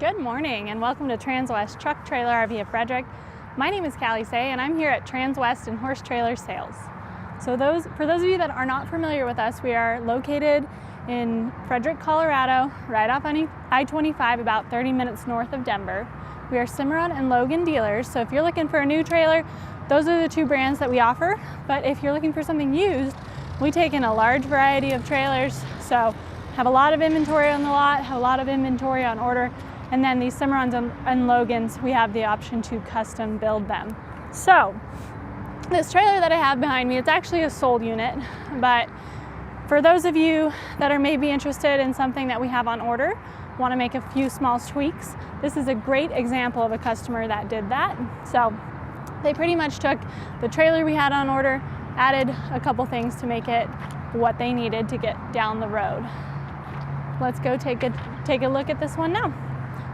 Good morning and welcome to Transwest Truck Trailer RV of Frederick. My name is Callie Say and I'm here at Transwest and Horse Trailer Sales. So for those of you that are not familiar with us, we are located in Frederick, Colorado, right off I-25, about 30 minutes north of Denver. We are Cimarron and Logan dealers, so if you're looking for a new trailer, those are the two brands that we offer. But if you're looking for something used, we take in a large variety of trailers, so have a lot of inventory on the lot, have a lot of inventory on order. And then these Cimarrons and Logans, we have the option to custom build them. So this trailer that I have behind me, it's actually a sold unit, but for those of you that are maybe interested in something that we have on order, want to make a few small tweaks, this is a great example of a customer that did that. So they pretty much took the trailer we had on order, added a couple things to make it what they needed to get down the road. Let's go take a look at this one now.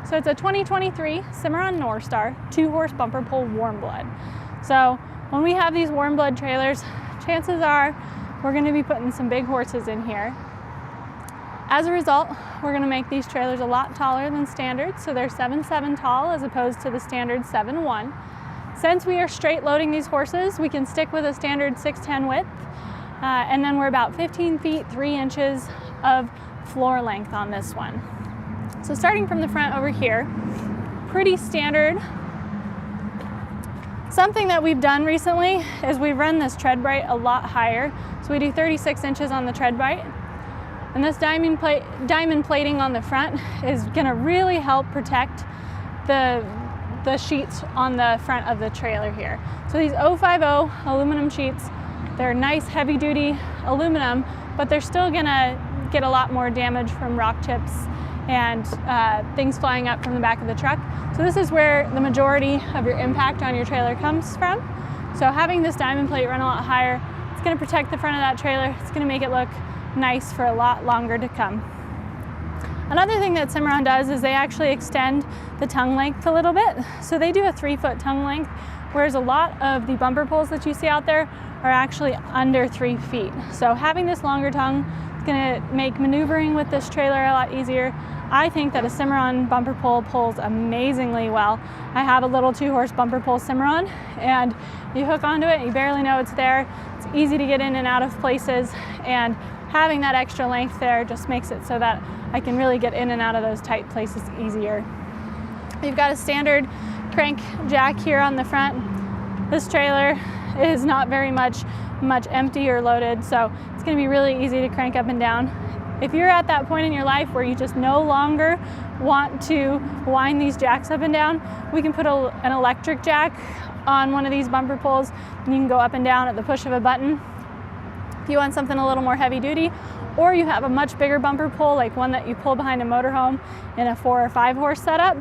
So it's a 2023 Cimarron Norstar 2-horse bumper pull Warmblood. So when we have these Warmblood trailers, chances are we're going to be putting some big horses in here. As a result, we're going to make these trailers a lot taller than standard. So they're 7'7" tall as opposed to the standard 7'1". Since we are straight loading these horses, we can stick with a standard 6'10" width. And then we're about 15 feet 3 inches of floor length on this one. So starting from the front over here, pretty standard. Something that we've done recently is we've run this tread bright a lot higher. So we do 36 inches on the tread bright. And this diamond plating on the front is gonna really help protect the sheets on the front of the trailer here. So these 050 aluminum sheets, they're nice heavy duty aluminum, but they're still gonna get a lot more damage from rock chips and things flying up from the back of the truck. So this is where the majority of your impact on your trailer comes from. So having this diamond plate run a lot higher, it's gonna protect the front of that trailer. It's gonna make it look nice for a lot longer to come. Another thing that Cimarron does is they actually extend the tongue length a little bit. So they do a 3-foot tongue length, whereas a lot of the bumper pulls that you see out there are actually under 3 feet. So having this longer tongue is gonna make maneuvering with this trailer a lot easier. I think that a Cimarron bumper pull pulls amazingly well. I have a little 2-horse bumper pull Cimarron, and you hook onto it, you barely know it's there. It's easy to get in and out of places, and having that extra length there just makes it so that I can really get in and out of those tight places easier. You've got a standard crank jack here on the front. This trailer is not very much empty or loaded, so it's gonna be really easy to crank up and down. If you're at that point in your life where you just no longer want to wind these jacks up and down, we can put an electric jack on one of these bumper pulls, and you can go up and down at the push of a button. If you want something a little more heavy duty, or you have a much bigger bumper pull, like one that you pull behind a motorhome in a 4 or 5 horse setup,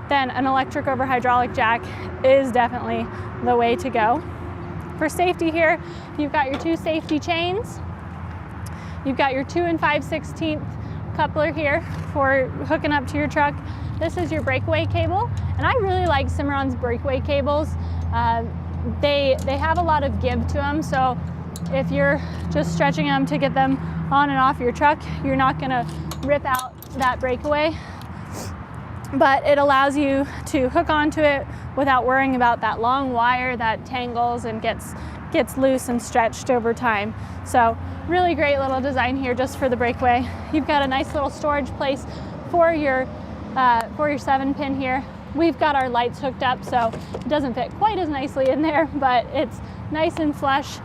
then an electric over hydraulic jack is definitely the way to go. For safety here, you've got your 2 safety chains. You've got your 2 5/16 coupler here for hooking up to your truck. This is your breakaway cable, and I really like Cimarron's breakaway cables. They have a lot of give to them, so if you're just stretching them to get them on and off your truck, you're not gonna rip out that breakaway. But it allows you to hook onto it without worrying about that long wire that tangles and gets loose and stretched over time. So really great little design here just for the breakaway. You've got a nice little storage place for your 7-pin here. We've got our lights hooked up, so it doesn't fit quite as nicely in there, but it's nice and flush.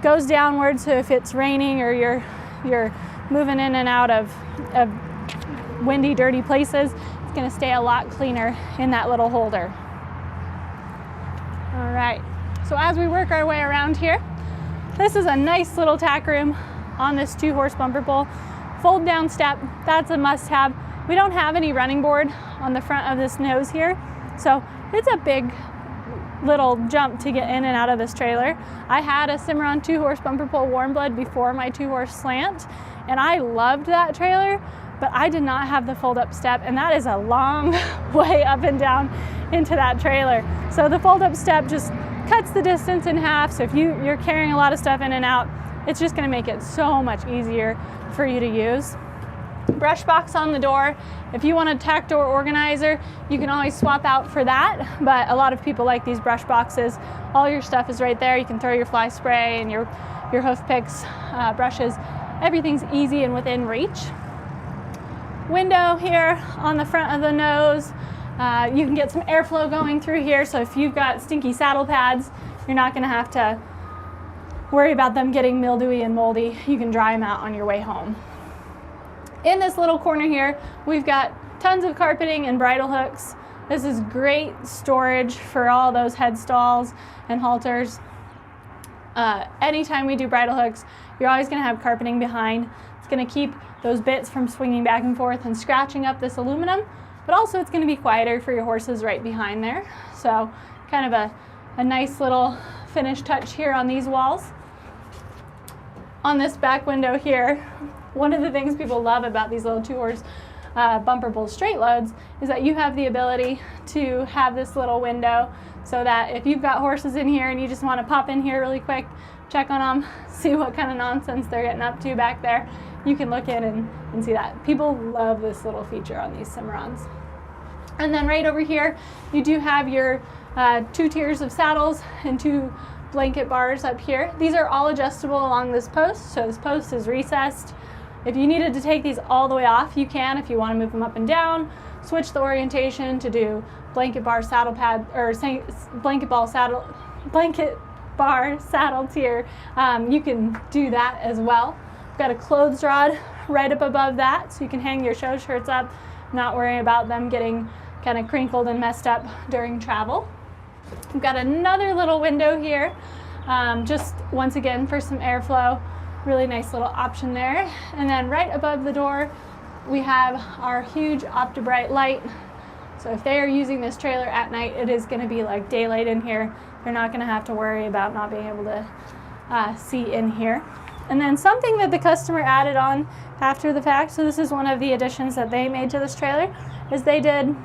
Goes downward, so if it's raining or you're moving in and out of windy, dirty places, it's gonna stay a lot cleaner in that little holder. All right, so as we work our way around here, this is a nice little tack room on this 2-horse bumper pull. Fold down step, that's a must-have. We don't have any running board on the front of this nose here, so it's a big little jump to get in and out of this trailer. I had a Cimarron 2-horse bumper pull Warmblood before my 2-horse slant, and I loved that trailer, but I did not have the fold-up step, and that is a long way up and down into that trailer. So the fold-up step just cuts the distance in half, so if you're carrying a lot of stuff in and out, it's just gonna make it so much easier for you to use. brush box on the door. If you want a tack door organizer, you can always swap out for that, but a lot of people like these brush boxes. All your stuff is right there. You can throw your fly spray and your hoof picks, brushes. Everything's easy and within reach. Window here on the front of the nose. You can get some airflow going through here, so if you've got stinky saddle pads, you're not going to have to worry about them getting mildewy and moldy. You can dry them out on your way home. In this little corner here, we've got tons of carpeting and bridle hooks. This is great storage for all those head stalls and halters. Anytime we do bridle hooks, you're always going to have carpeting behind. It's going to keep those bits from swinging back and forth and scratching up this aluminum, but also it's going to be quieter for your horses right behind there. So kind of a nice little finish touch here on these walls. On this back window here, one of the things people love about these little 2-horse bumper bull straight loads is that you have the ability to have this little window so that if you've got horses in here and you just want to pop in here really quick, check on them, see what kind of nonsense they're getting up to back there, you can look in and see that. People love this little feature on these Cimarrons. And then right over here, you do have your 2 tiers of saddles and 2 blanket bars up here. These are all adjustable along this post, so this post is recessed. If you needed to take these all the way off, you can if you want to move them up and down, switch the orientation to do blanket bar saddle pad, or blanket bar saddle tier. You can do that as well. We've got a clothes rod right up above that, so you can hang your show shirts up, not worry about them getting kind of crinkled and messed up during travel. We've got another little window here, just once again for some airflow. Really nice little option there. And then right above the door, we have our huge OptiBright light. So if they are using this trailer at night, it is going to be like daylight in here. They're not going to have to worry about not being able to see in here. And then something that the customer added on after the fact, so this is one of the additions that they made to this trailer, is they did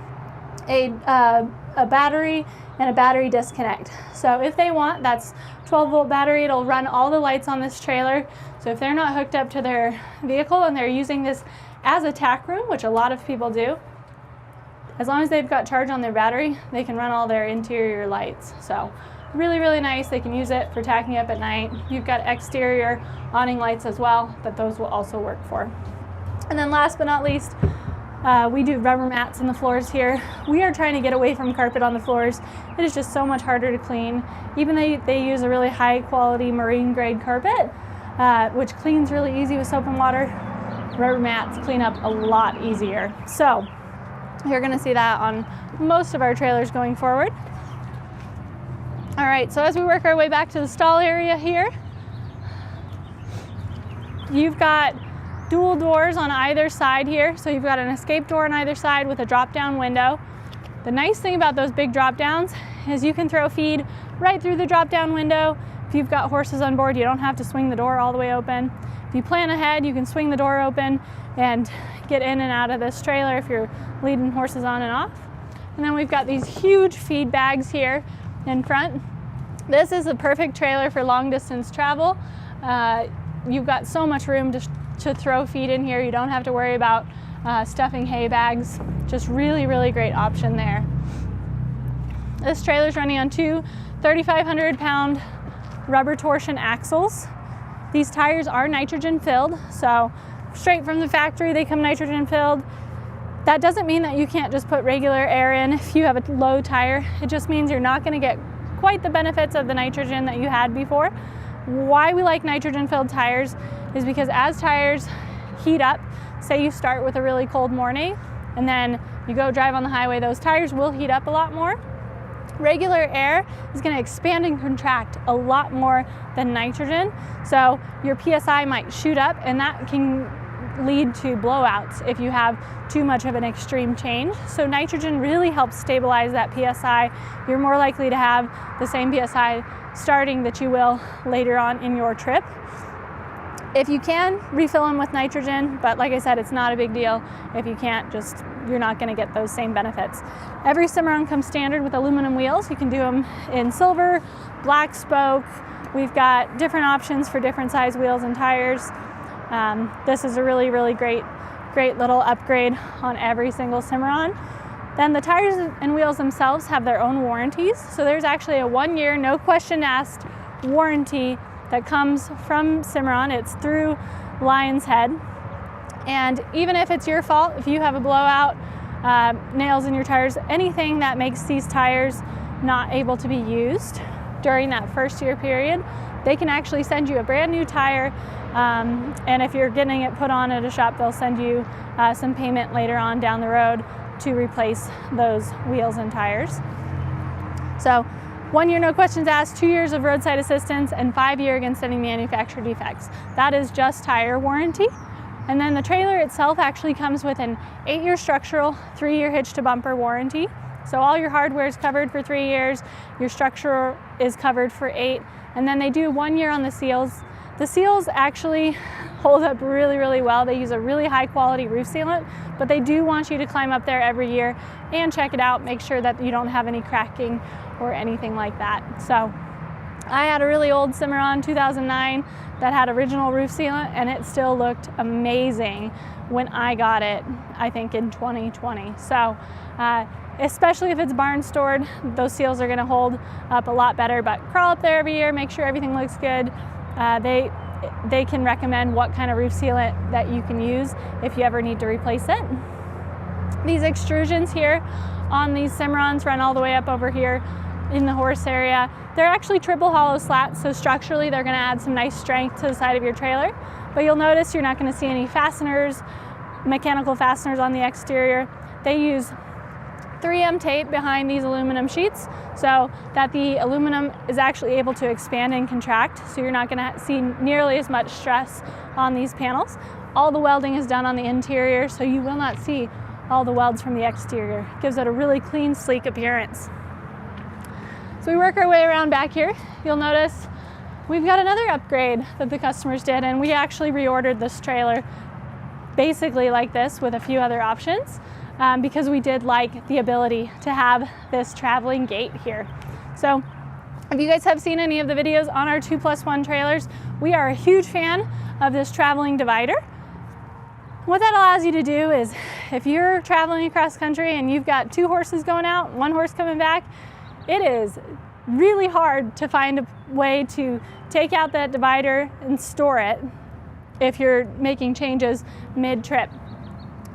a battery and a battery disconnect. So if they want, that's 12-volt battery, it'll run all the lights on this trailer. So if they're not hooked up to their vehicle and they're using this as a tack room, which a lot of people do, as long as they've got charge on their battery, they can run all their interior lights. So really, really nice. They can use it for tacking up at night. You've got exterior awning lights as well, that those will also work for. And then last but not least, we do rubber mats in the floors here. We are trying to get away from carpet on the floors. It is just so much harder to clean. Even though they use a really high quality marine grade carpet, which cleans really easy with soap and water, rubber mats clean up a lot easier. So you're gonna see that on most of our trailers going forward. All right, so as we work our way back to the stall area here, you've got dual doors on either side here. So you've got an escape door on either side with a drop-down window. The nice thing about those big drop-downs is you can throw feed right through the drop-down window. If you've got horses on board, you don't have to swing the door all the way open. If you plan ahead, you can swing the door open and get in and out of this trailer if you're leading horses on and off. And then we've got these huge feed bags here in front. This is a perfect trailer for long distance travel. You've got so much room to throw feed in here. You don't have to worry about stuffing hay bags. Just really, really great option there. This trailer is running on 2 3,500-pound rubber torsion axles. These tires are nitrogen filled, so straight from the factory they come nitrogen filled. That doesn't mean that you can't just put regular air in if you have a low tire. It just means you're not going to get quite the benefits of the nitrogen that you had before. Why we like nitrogen filled tires is because as tires heat up, say you start with a really cold morning and then you go drive on the highway, those tires will heat up a lot more. Regular air is going to expand and contract a lot more than nitrogen, so your PSI might shoot up, and that can lead to blowouts if you have too much of an extreme change. So nitrogen really helps stabilize that PSI. You're more likely to have the same PSI starting that you will later on in your trip. If you can, refill them with nitrogen, but like I said, it's not a big deal. If you can't, you're not going to get those same benefits. Every Cimarron comes standard with aluminum wheels. You can do them in silver, black spoke. We've got different options for different size wheels and tires. This is a really, really great great little upgrade on every single Cimarron. Then the tires and wheels themselves have their own warranties. So there's actually a 1-year, no question asked warranty that comes from Cimarron. It's through Lion's Head. And even if it's your fault, if you have a blowout, nails in your tires, anything that makes these tires not able to be used during that first year period, they can actually send you a brand new tire. And if you're getting it put on at a shop, they'll send you some payment later on down the road to replace those wheels and tires. So 1 year, no questions asked, 2 years of roadside assistance, and 5 year against any manufacturer defects. That is just tire warranty. And then the trailer itself actually comes with an 8-year structural, 3-year hitch to bumper warranty. So all your hardware is covered for 3 years, your structure is covered for 8, and then they do 1 year on the seals. The seals actually hold up really, really well. They use a really high quality roof sealant, but they do want you to climb up there every year and check it out, make sure that you don't have any cracking or anything like that. So I had a really old Cimarron 2009 that had original roof sealant, and it still looked amazing when I got it, I think in 2020. So especially if it's barn stored, those seals are gonna hold up a lot better, but crawl up there every year, make sure everything looks good. They can recommend what kind of roof sealant that you can use if you ever need to replace it. These extrusions here on these Cimarrons run all the way up over here in the horse area. They're actually triple hollow slats, so structurally they're gonna add some nice strength to the side of your trailer. But you'll notice you're not gonna see any fasteners, mechanical fasteners on the exterior. They use 3M tape behind these aluminum sheets so that the aluminum is actually able to expand and contract, so you're not gonna see nearly as much stress on these panels. All the welding is done on the interior, so you will not see all the welds from the exterior. It gives it a really clean, sleek appearance. So we work our way around back here. You'll notice we've got another upgrade that the customers did, and we actually reordered this trailer basically like this with a few other options. Because we did like the ability to have this traveling gate here. So if you guys have seen any of the videos on our 2+1 trailers, we are a huge fan of this traveling divider. What that allows you to do is if you're traveling across country and you've got 2 horses going out, 1 horse coming back, it is really hard to find a way to take out that divider and store it if you're making changes mid-trip.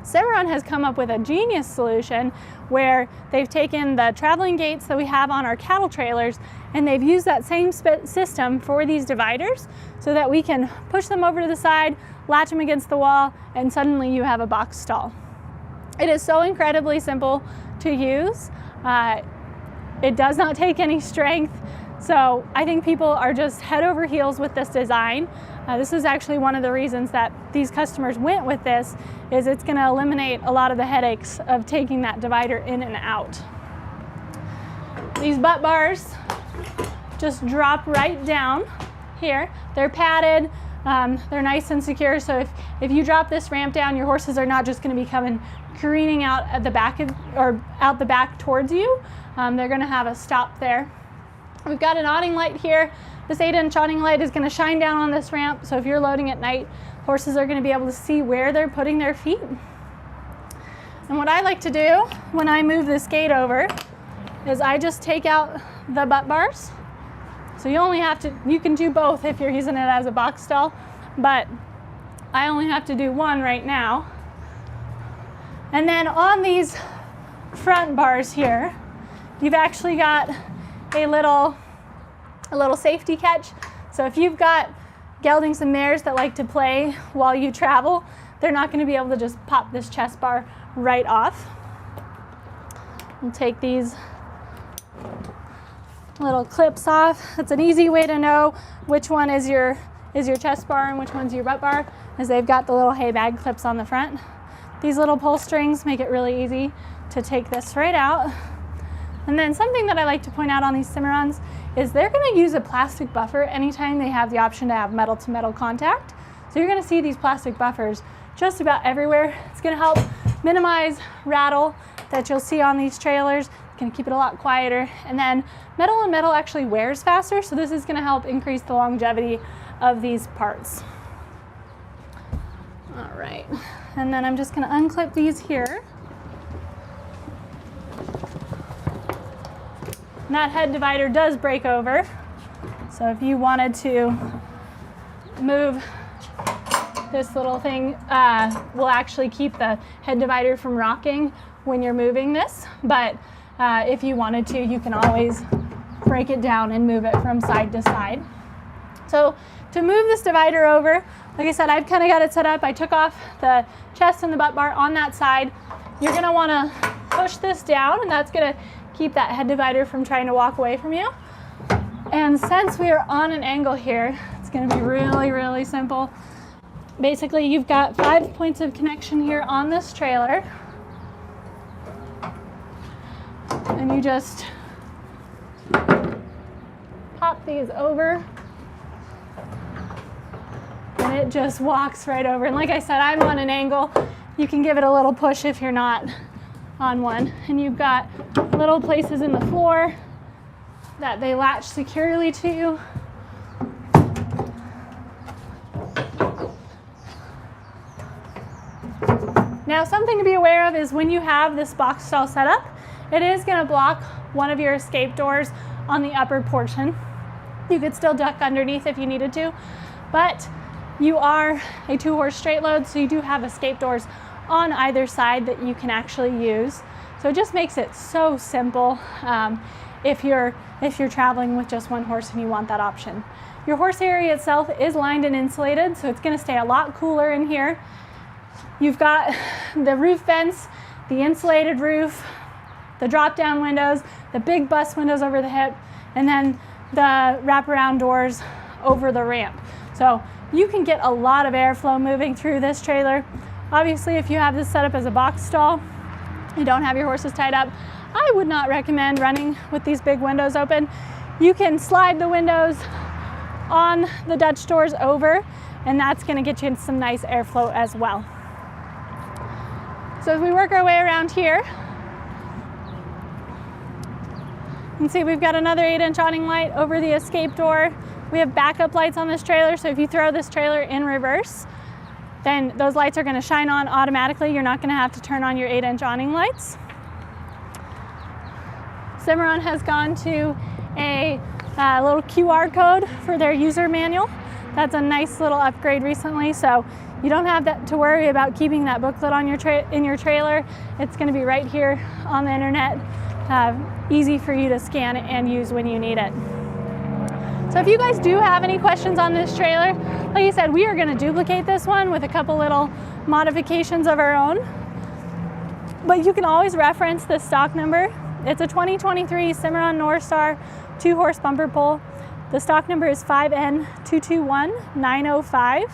Cimarron has come up with a genius solution where they've taken the traveling gates that we have on our cattle trailers and they've used that same system for these dividers so that we can push them over to the side, latch them against the wall, and suddenly you have a box stall. It is so incredibly simple to use. It does not take any strength. So I think people are just head over heels with this design. This is actually one of the reasons that these customers went with this, is it's gonna eliminate a lot of the headaches of taking that divider in and out. These butt bars just drop right down here. They're padded, they're nice and secure, so if you drop this ramp down, your horses are not just gonna be coming careening out at the back or out the back towards you. They're gonna have a stop there. We've got an awning light here. This 8-inch awning light is going to shine down on this ramp, so if you're loading at night, horses are going to be able to see where they're putting their feet. And what I like to do when I move this gate over is I just take out the butt bars. So you can do both if you're using it as a box stall, but I only have to do one right now. And then on these front bars here, you've actually got a little safety catch. So if you've got geldings and mares that like to play while you travel, they're not going to be able to just pop this chest bar right off. We'll take these little clips off. That's an easy way to know which one is your chest bar and which one's your butt bar, is they've got the little hay bag clips on the front. These little pull strings make it really easy to take this right out. And then something that I like to point out on these Cimarrons is they're going to use a plastic buffer anytime they have the option to have metal to metal contact. So you're going to see these plastic buffers just about everywhere. It's going to help minimize rattle that you'll see on these trailers. It's going to keep it a lot quieter. And then metal on metal actually wears faster, so this is going to help increase the longevity of these parts. All right, And then I'm just gonna unclip these here. And that head divider does break over. So if you wanted to move this little thing, will actually keep the head divider from rocking when you're moving this. But if you wanted to, you can always break it down and move it from side to side. So to move this divider over, like I said, I've kind of got it set up. I took off the chest and the butt bar on that side. You're gonna wanna push this down, and that's gonna keep that head divider from trying to walk away from you. And since we are on an angle here, it's gonna be really, really simple. Basically, you've got 5 points of connection here on this trailer. And you just pop these over. And it just walks right over. And like I said, I'm on an angle. You can give it a little push if you're not on one. And you've got little places in the floor that they latch securely to. Now, something to be aware of is when you have this box stall set up, it is going to block one of your escape doors on the upper portion. You could still duck underneath if you needed to, but you are a 2-horse straight load, so you do have escape doors on either side that you can actually use. So it just makes it so simple if you're traveling with just 1 horse and you want that option. Your horse area itself is lined and insulated, so it's going to stay a lot cooler in here. You've got the roof vents, the insulated roof, the drop-down windows, the big bus windows over the hip, and then the wraparound doors over the ramp. So you can get a lot of airflow moving through this trailer. Obviously, if you have this set up as a box stall, you don't have your horses tied up, I would not recommend running with these big windows open. You can slide the windows on the Dutch doors over, and that's going to get you some nice airflow as well. So as we work our way around here, you can see we've got another 8-inch awning light over the escape door. We have backup lights on this trailer, so if you throw this trailer in reverse, then those lights are going to shine on automatically. You're not going to have to turn on your 8-inch awning lights. Cimarron has gone to a little QR code for their user manual. That's a nice little upgrade recently, so you don't have to worry about keeping that booklet on in your trailer. It's going to be right here on the internet, easy for you to scan and use when you need it. So if you guys do have any questions on this trailer, like I said, we are going to duplicate this one with a couple little modifications of our own. But you can always reference the stock number. It's a 2023 Cimarron Norstar 2-horse bumper pull. The stock number is 5N221905.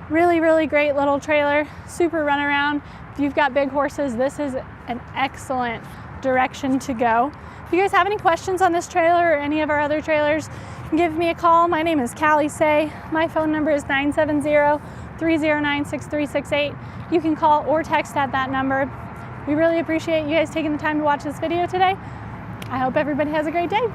Really, really great little trailer, super runaround. If you've got big horses, this is an excellent direction to go. If you guys have any questions on this trailer or any of our other trailers, give me a call. My name is Callie Say. My phone number is 970-309-6368. You can call or text at that number. We really appreciate you guys taking the time to watch this video today. I hope everybody has a great day.